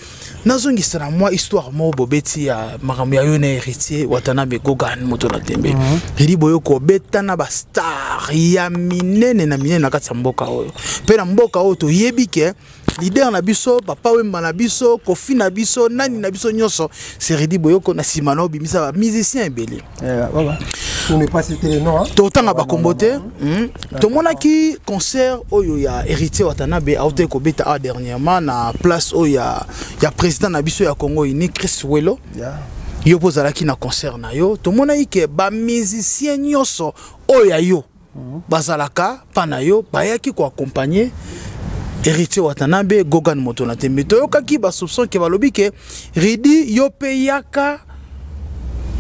G: nazongi sana moi histoire mo bobeti ya makambo ya yone héritier Watanabe Gogan Motola Tembe Ridi Boyoko beta na ba star ya minene na kati ya mboka oyo pe na mboka oyo to yebike leader na biso papa wemba na biso kofi na biso nani na biso nyoso c'est Ridi Boyoko na simano bimisa ba musicien ebele
A: voilà
B: on n'est pas cité les noms
G: totanga ba kombote to monaki concert oyo ya héritier Watanabe auto ko beta a dernièrement na place oyo ya président na biso ya Congo ini Chris Welo yo pozalaki na concert na yo to monaki ke ba musicien nyoso oyo ya yo bazalaka pana yo bayaki ko accompagner héritier Watanabe Gogan Motola Tembe to yokaki ba soupçon ke balobi ke Ridi yo peyaka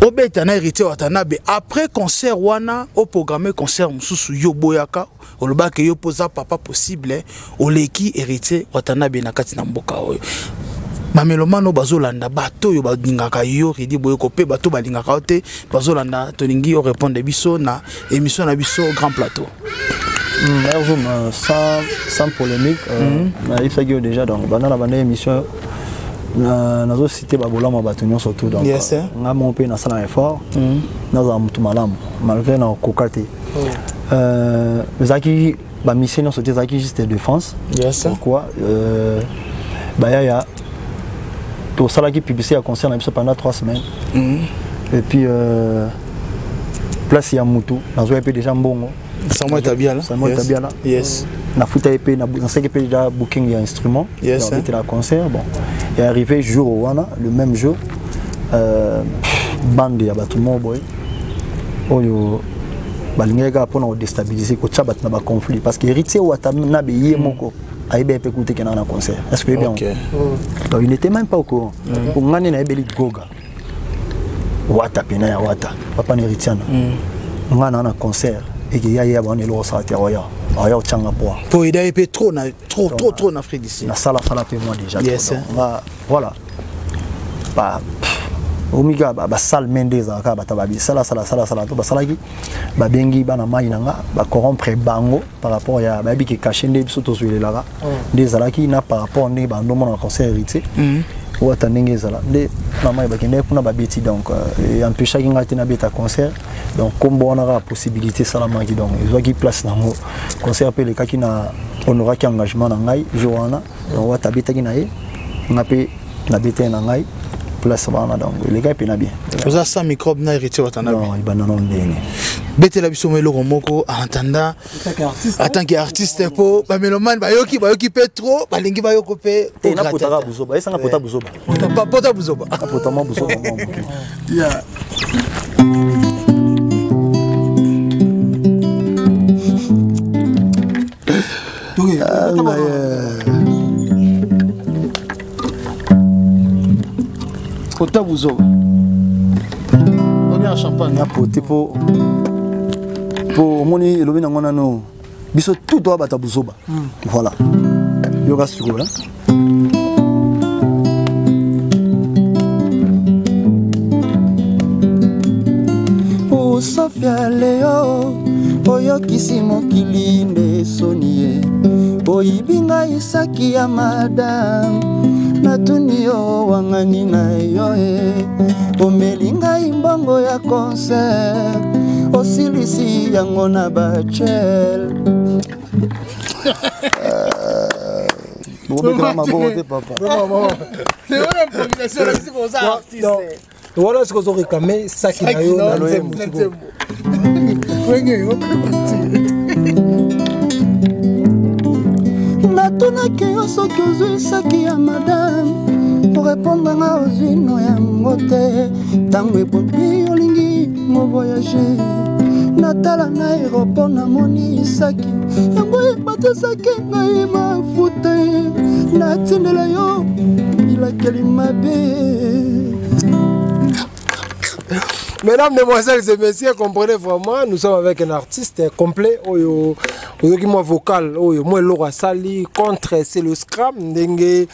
G: obeta na héritier Watanabe après concert wana au programme concert mususu yo boyaka olobaka yo poza papa possible oleki héritier Watanabe na kati na mboka oyo bamelomano bazolanda bato yo balingaka yo Ridi Boyoko pe bato balingaka te bazolanda tolingi yo répondre biso na émission na biso Grand Plateau.
A: Sans polémique, il s'agit déjà donc pendant la émission nazo cité babolama batunyo surtout donc nga mon pays na sala effort nazo mutu malamu malgré na kokate zaki ba mission sur zaki juste défense pourquoi ya to sala qui publicité à concert na biso pendant 3 semaines et puis place ya mutu nazo epé déjà mbongo
G: ça moi tabia là yes
A: na futa epé na 5 epé déjà booking ya instrument c'était la concert bon est arrivé jour au wana le même jour bande ya batumo boy oyo balingeka pona déstabiliser ko tchabat na ba conflit parce que héritier Watanabe yemoko aibe pe écouter que na concert est-ce que bien donc il n'était même pas au courant pour ngani na ebeli goga wata pena ya wata papa héritier ngana na concert et que ya bone lo sa te oya aya ochanga poa
G: pour il a trop en Afrique d'ici
A: na sala pe moi déjà
G: yes
A: voilà ba omiga ba sal mendeza ka batababi sala to basalaki ba bengi bana mai nanga ba corrompre bango par rapport ya ba biki kashende biso to zuelela des alaki na par rapport ne ba ndo mona concert héritier wata ndenge zala nde na mai ba kende kuna ba beti donc empêcher kinga tina beta concert donc comme on aura possibilité salama ki donc ils ont qui place na mo concert pe le kaki na honora ki engagement na ngai joana donc wata beta ki na ye ngape na beta na ngai place bana donc les gars pe na bien
G: vous a ça microbe na héritier Watanabe
A: non il banana ndenge
G: beta la biso melo moko en tant qu'artiste po ba meloman ba yoki petro ba lingi ba yoko pe
A: na potara buzoba esanga pota buzoba
G: pota buzoba
A: pota mo buzoba
G: yeah Pota buzoba on a champagne
A: na poté pour moni elobi na ngona no biso tout doit bata buzoba voilà yoga siko là o Sofia Leo oyo kisimo kilinde sonie boyibinga isaki ya madam natunio wangani na yo omelinga imbongo ya concert osilisi yango na bachel bobekela maboko te papa
G: c'est une improvisation la musique aux artistes
B: voilà ce qu'on aurait réclamé ça qui na yo na loyembo
A: natunaki yo soki ozwisaki ya madame pour répondre nga ozwino yango te ntango ebombi mo voyager natala na aéroport namoni saki yango ebatesaki ngai mafuta natindela yo ilakeli mabe.
B: Mesdames, mesdemoiselles et messieurs, comprenez vraiment, nous sommes avec un artiste complet, oyo qui moi vocal, oyo moi Laura Sali contre c'est le scram ndenge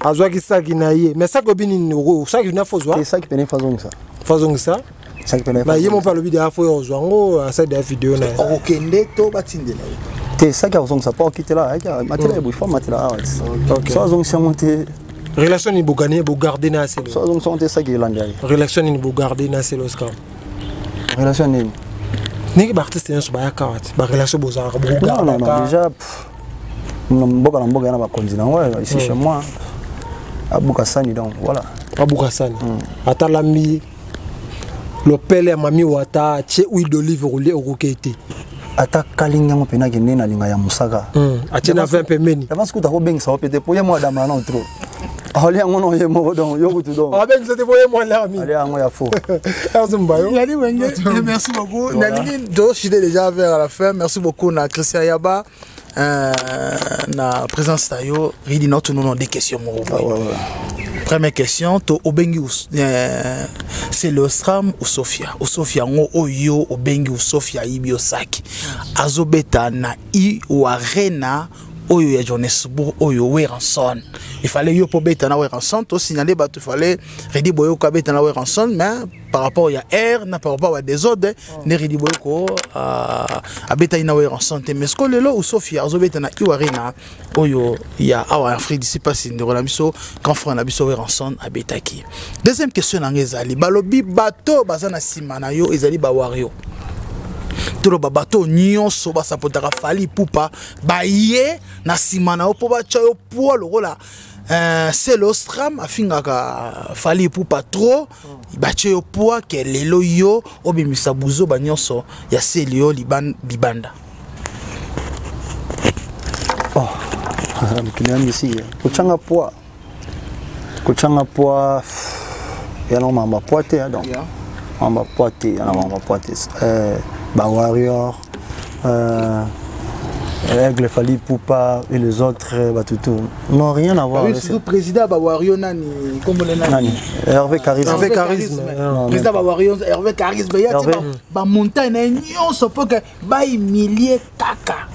B: azwa ki saki na ye. Mais ça kobini nuro, ça qui na fozwa.
A: C'est ça qui pene fazong ça.
B: Fazong ça.
A: Ça qui pene.
B: Na ye mon pas le vidéo afo yo zwango à cette vidéo na.
G: okende to batindela.
A: C'est ça qui a fazong ça pas quitter là, matela bu forme matela. OK. Ça zong ça monter.
B: Relation ni bogane bo garder na c'est.
A: Ça zong ça ça qui landai.
B: Relation ni bo garder na c'est le scram.
A: Relation ni.
B: Niki ba artiste nso ba yakawati. Ba relation bo za bo garder.
A: Non déjà mboka na mboka na ba konzi na ouais ici chez moi. Abuka Sani donc voilà.
B: Abuka Sani. Atalami le pele mami wata che huile d'olive roulée au rokete.
A: Ata kalinga mo pena ke nena linga ya musaka.
B: Achena 20 pemeni.
A: Avance kuta ko beng sa pete po ye mo dama na trop. Ali ngono ye mo donc yo kutu donc.
B: Beng c'était pour moi là mi.
A: Ali ngo ya faux.
B: Azumbayo.
G: Yali Wenge, merci beaucoup. Nalingi do chide déjà vers à la fin. Merci beaucoup na Christian Yaba. Na présence tayo, ridi notre nom des questions mo. Première question, to obengi c'est le Stram ou Sofia. Ou Sofia ngo oyo obengi ou Sofia ibio saki. Azobeta na I ou arena oyo ya Johannesburg oyo Weranson. Il fallait yo pour beta na Weranson, to signaler ba tu fallait redi boyo ka beta na Weranson, mais par rapport à R na par rapport à des autres ne redi boyo ko a beta na Weranson te mais ko lelo ou Sofia azobeta na I arena oyo ya awa Afrique d'ici pas si ndeko na biso quand frère na biso Weranson a beta ki. Deuxième question na ngezali balobi bato bazana simana yo ezali ba wario. Tolo babato nyonso basapotaka Fally Ipupa baye na simana opo bachayo poa lokola c'est le Stram afingaka Fally Ipupa trop bachayo poa ke lelo yo obimisa buzo banyonso ya selio libanda.
A: Oh mkiliani ici kuchanga poa ya no mamba poate donc mamba poate ya mamba poate Ba Warrior, Aigle Fally Ipupa et les autres Batutu n'ont rien à voir avec
G: le président Ba Warrior nani comme le nani
A: Hervé Charisme.
G: Hervé Charisme. Président Ba Warrior Hervé Charisme ya ba montagne nyonso pour que ba humilier kaka.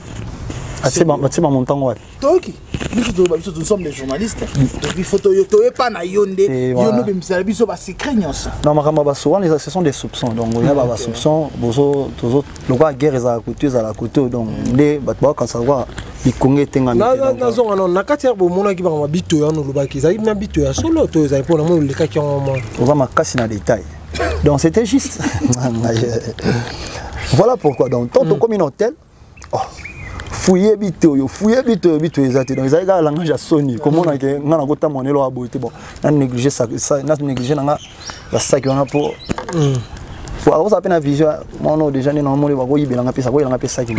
A: C'est ma montagne.
G: Toki. Nous sommes des journalistes. Depuis photo yo toé pas na yonde yo no bimisa biso ba secret nyonso.
A: Non makamba souvent ce sont des soupçons donc il y a ba soupçons bozo tozo le quoi guerre za couteau za la couteau donc les batwa quand ça va bikonge tenga
B: na zonga non nakati ya bomona ki ba mabito ya no lobaki za ibna bito ya solo to za ipona mo le kaki en moi
A: on va makasi na détail donc c'était juste voilà pourquoi donc tant comme un hôtel fouiller bito ezati donc ezali ka langage ya soni komona ke nga na kota monelo abote bon na négliger ça na négliger nga la saki wana pour ça peine vision mono déjà ni normally ba ko yibelanga pesa ko yelanga pesa ki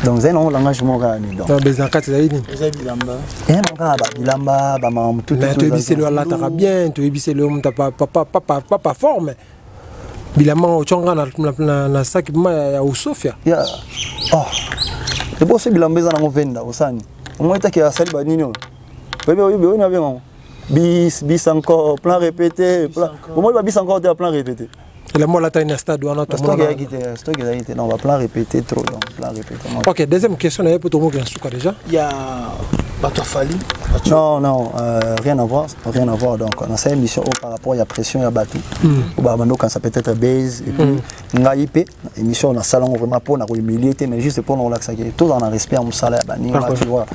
A: donc c'est non langage mo ka ni donc
B: dans les encadres zaidi
G: bilamba
A: non ka ba bilamba ba ma tout
B: to ibise le la ta bien to ibise le mta papa forme bilamba o chonga na saki ya Sofia
A: ya oh c'est possible bilamba za na venda osani on était que asali ba nini bébé on avait bis encore plan répété au moins bis encore de plan répété
B: et la moi la taille na stade on a tout
A: stock a été non on va plan répété trop donc plan répété.
B: OK, deuxième question là pour tout le monde qui déjà
G: il y a Bato Fally
A: non rien à voir donc dans cette émission par rapport à la pression il y a Bato ou bah quand ça peut être base et puis nga IP émission dans salon vraiment pour na humilier mais juste pour nous relaxer tout dans le respect mon salaire bani tu vois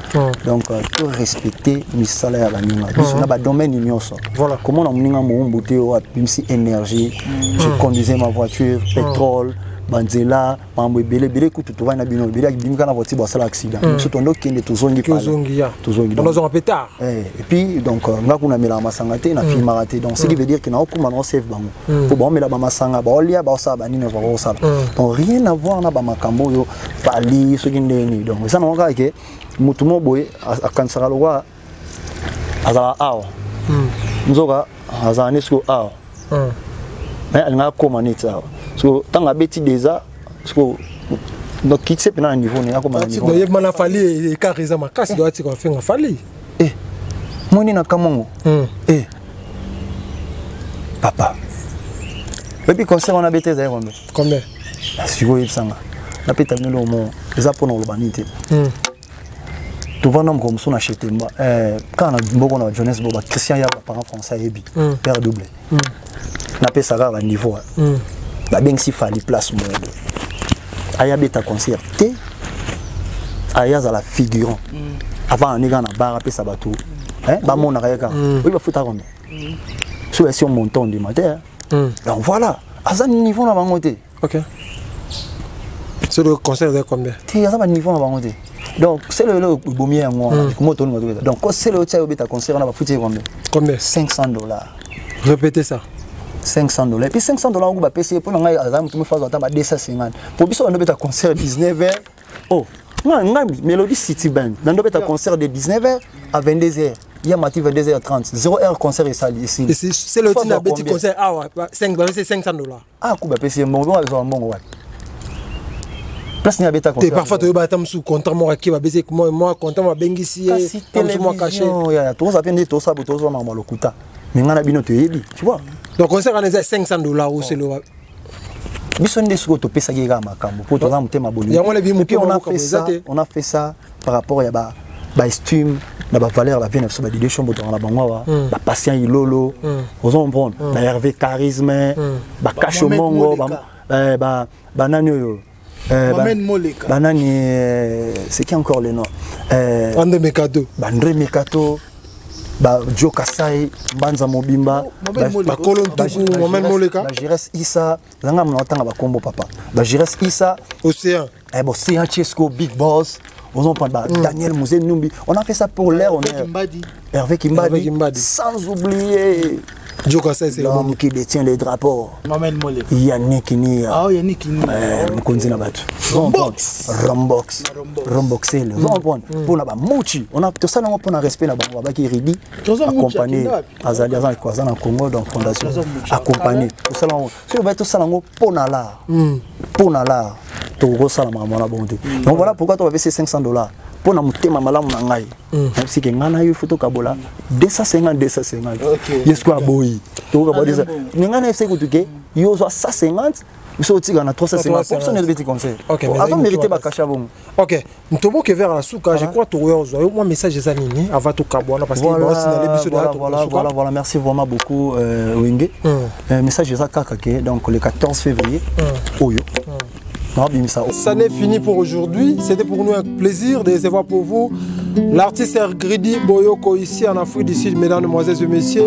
A: donc tout respecter mes salaires bani biso na ba domaine union ça
B: voilà
A: comment on mninga mo mboté wa pimsi énergie je conduisais ma voiture pétrole banzela mambo ebele kutu to vana bino ebele akibimika na voiture ba sala accident so tondo kende tozongi
B: dans un pétard
A: et puis donc nga kuna mela masanga te na film raté donc ce qui veut dire que na okuma na save bango pour bon mela ba masanga ba olia ba sa ba nini ba sa donc rien à voir na ba makambo yo Fally so kindeni donc ça na nga ke mutu mo boye akansara lowa azala awa nzoka azana nesko awa elle n'a comment net ça so tant abeti déjà donc quitte c'est pendant un niveau n'est comment niveau
B: il m'a fallu et carrément ma casse doit être fait en fallu
A: moi ni na kamongo papa et puis concert on a bêté d'ailleurs
B: combien
A: si vous voyez ça na peta melo mo eza pour nous l'urbanité tu vois nom comme son acheté moi quand on a beaucoup na jeunesse boba Christian ya parent français ebi père double na pesa à niveau ba ben si fali place monde aya beta concert té aya za la figurant avant on est dans la bar pesa bateau ba mon arrêt oui ba fouta comme sur si on montant du matin donc voilà à ce niveau on va monter
B: OK c'est le concert de combien
A: tu à ce niveau on va monter donc c'est le bomier moi comment tout le monde donc c'est le tchao beta concert on va fouter combien $500
B: répétez ça
A: $500 et puis $500 on va payer pour nga azam tu me fais attendre 250 pour biso on beta concert 19h oh nga Melody City Band dans beta concert de 19h à 22h il y a mati 22h30 0h concert ici
B: c'est le tina beti concert ah ouais c'est $500
A: ah ku ba payer bon ouais place ni beta concert
B: parfois tu vas sous contrat moi qui va baisser moi contrat moi bengisi comme moi caché
A: ya to ça peine to ça to ça mama lokuta mais ngana bino to yebi tu vois
B: donc concert on est $500 ou c'est le
A: biso nde siko to pesa ki ga makambo po to za mutema boli on a fait ça par rapport ya ba estime na ba valeur la bien sur ba idée chombo dans la bangwa ba patient ilolo vous comprendre ba Hervé charisme ba Kachomongo ba nani yo banani c'est qui encore le nom
B: André Mekato
A: André Mekato ba Joe Kasai Banza Mobimba
B: ba Kolontuku Mohamed Moleka
A: ba Jires Issa zanga mna otanga ba kombo papa ba Jires Issa
B: Océan
A: Océan Chesco Big Boss on prend Daniel Mouzé Numbi on a fait ça pour l'air on est Hervé Kimbadi sans oublier
B: Joe Kasai c'est
A: l'homme qui détient les drapeaux
G: Mohamed Moleka
A: Yannick Nia
G: Yannick Nia
A: Mkonzi na batu Rombox c'est le pour na ba Mouchi on a tout ça pour na respect na bango ba ki ridi accompagner azali azan ko azana Congo dans fondation accompagner tout ça sur ba tout ça ngo pour na la to go sala mama bonté donc voilà pourquoi tu vas verser $500 pour na mutema malamu na ngai même si que ngana yo photo kabola 250 yesko aboyi to ka bodisa ngana ese kutuke yo zo 150 biso tika na 350 pour sonner petit conseil avant mériter ba kasha bon
B: OK ntobo ke vers la souka je crois to yo moi message za nini avant to kabona parce que ba signaler biso de
A: voilà merci vraiment beaucoup Wenge message za kaka ke donc le 14 février oyo
B: ça n'est fini pour aujourd'hui. C'était pour nous un plaisir de recevoir pour vous l'artiste Gridi Boyoko ici en Afrique du Sud, mesdames, demoiselles et messieurs.